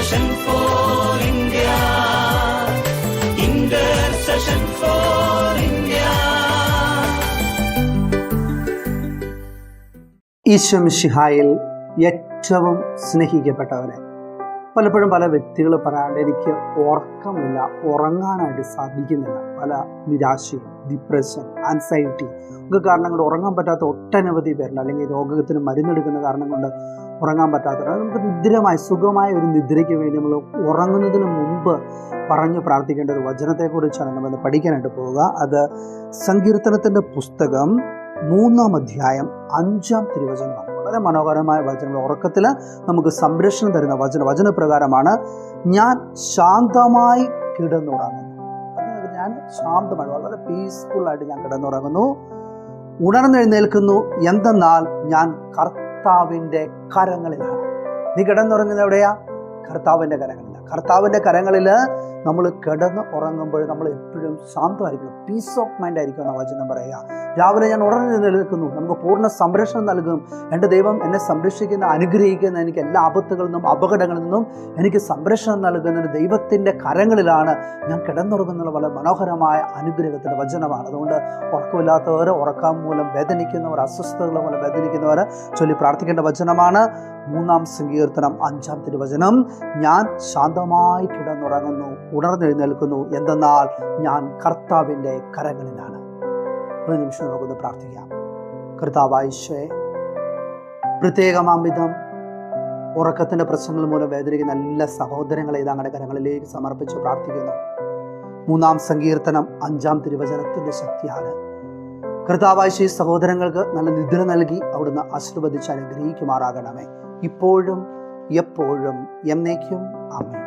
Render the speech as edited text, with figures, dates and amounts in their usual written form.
Intercession for India. Intercession for India. Isho മിശിഹായിൽ ഏറ്റവും സ്നേഹിക്കപ്പെട്ടവരെ, പലപ്പോഴും പല വ്യക്തികൾ പറയാണ്ട് എനിക്ക് ഉറക്കമില്ല, ഉറങ്ങാനായിട്ട് സാധിക്കുന്നില്ല. പല നിരാശയും, ഡിപ്രഷൻ, ആൻസൈറ്റി ഒക്കെ കാരണം കൊണ്ട് ഉറങ്ങാൻ പറ്റാത്ത ഒട്ടനവധി പേരുണ്ട്. അല്ലെങ്കിൽ രോഗത്തിന് മരുന്നെടുക്കുന്ന കാരണം കൊണ്ട് ഉറങ്ങാൻ പറ്റാത്തവർ. നമുക്ക് നിദ്രമായി സുഖമായ ഒരു നിദ്രയ്ക്ക് വേണ്ടി നമ്മൾ ഉറങ്ങുന്നതിന് മുമ്പ് പറഞ്ഞു പ്രാർത്ഥിക്കേണ്ട ഒരു വചനത്തെക്കുറിച്ചാണ് നമ്മൾ പഠിക്കാനായിട്ട് പോവുക. അത് സങ്കീർത്തനത്തിൻ്റെ പുസ്തകം 3-ാം അധ്യായം 5-ാം തിരുവചനമാണ്. വളരെ മനോഹരമായ വചനം. ഉറക്കത്തിൽ നമുക്ക് സംരക്ഷണം തരുന്ന വചനപ്രകാരമാണ്: ഞാൻ ശാന്തമായി കിടന്നുറങ്ങുന്നു. ഞാൻ ശാന്തമായി, വളരെ പീസ്ഫുള്ളായിട്ട് ഞാൻ കിടന്നുറങ്ങുന്നു. ഉണർന്നെഴുന്നേൽക്കുന്നു, എന്തെന്നാൽ ഞാൻ കർത്താവിൻ്റെ കരങ്ങളിലാണ്. നീ കിടന്നുറങ്ങുന്നത് എവിടെയാ? കർത്താവിൻ്റെ കരങ്ങളിലാണ്. കർത്താവിൻ്റെ കരങ്ങളിൽ നമ്മൾ കിടന്ന് ഉറങ്ങുമ്പോൾ നമ്മൾ എപ്പോഴും ശാന്തമായിരിക്കണം, പീസ് ഓഫ് മൈൻഡ് ആയിരിക്കും എന്ന വചനം പറയുക. രാവിലെ ഞാൻ ഉടനെ നിൽക്കുന്നു, നമുക്ക് പൂർണ്ണ സംരക്ഷണം നൽകും. എൻ്റെ ദൈവം എന്നെ സംരക്ഷിക്കുന്ന, അനുഗ്രഹിക്കുന്ന, എനിക്ക് എല്ലാ ആപത്തുകളിൽ നിന്നും അപകടങ്ങളിൽ നിന്നും എനിക്ക് സംരക്ഷണം നൽകുന്ന ദൈവത്തിൻ്റെ കരങ്ങളിലാണ് ഞാൻ കിടന്നുറങ്ങുന്നുള്ള വളരെ മനോഹരമായ അനുഗ്രഹത്തിൻ്റെ വചനമാണ്. അതുകൊണ്ട് ഉറക്കമില്ലാത്തവർ, ഉറക്കം മൂലം വേദനിക്കുന്നവർ, അസ്വസ്ഥതകൾ മൂലം വേദനിക്കുന്നവർ ചൊല്ലി പ്രാർത്ഥിക്കേണ്ട വചനമാണ് 3-ാം സങ്കീർത്തനം 5-ാം തിരുവചനം. ഞാൻ ശാന്തമായി കിടന്നുറങ്ങുന്നു, ഉണർന്നെഴുന്നേൽക്കുന്നു, എന്തെന്നാൽ ഞാൻ കർത്താവിൻ്റെ കരങ്ങളിലാണ്. ഒരു നിമിഷം നമുക്കൊന്ന് പ്രാർത്ഥിക്കാം. കർത്താവായ ഈശോയെ, പ്രത്യേകമാംവിധം ഉറക്കത്തിൻ്റെ പ്രശ്നങ്ങൾ മൂലം വേദനിക്കുന്ന എല്ലാ സഹോദരങ്ങളെ അങ്ങയുടെ കരങ്ങളിലേക്ക് സമർപ്പിച്ച് പ്രാർത്ഥിക്കുന്നു. 3-ാം സങ്കീർത്തനം 5-ാം തിരുവചനത്തിൻ്റെ ശക്തിയാണ് കർത്താവായ ഈ സഹോദരങ്ങൾക്ക് നല്ല നിദ്ര നൽകി അവിടുന്ന് ആശീർവദിച്ച് അനുഗ്രഹിക്കുമാറാകണമേ, ഇപ്പോഴും എപ്പോഴും എന്നേക്കും. ആമേൻ.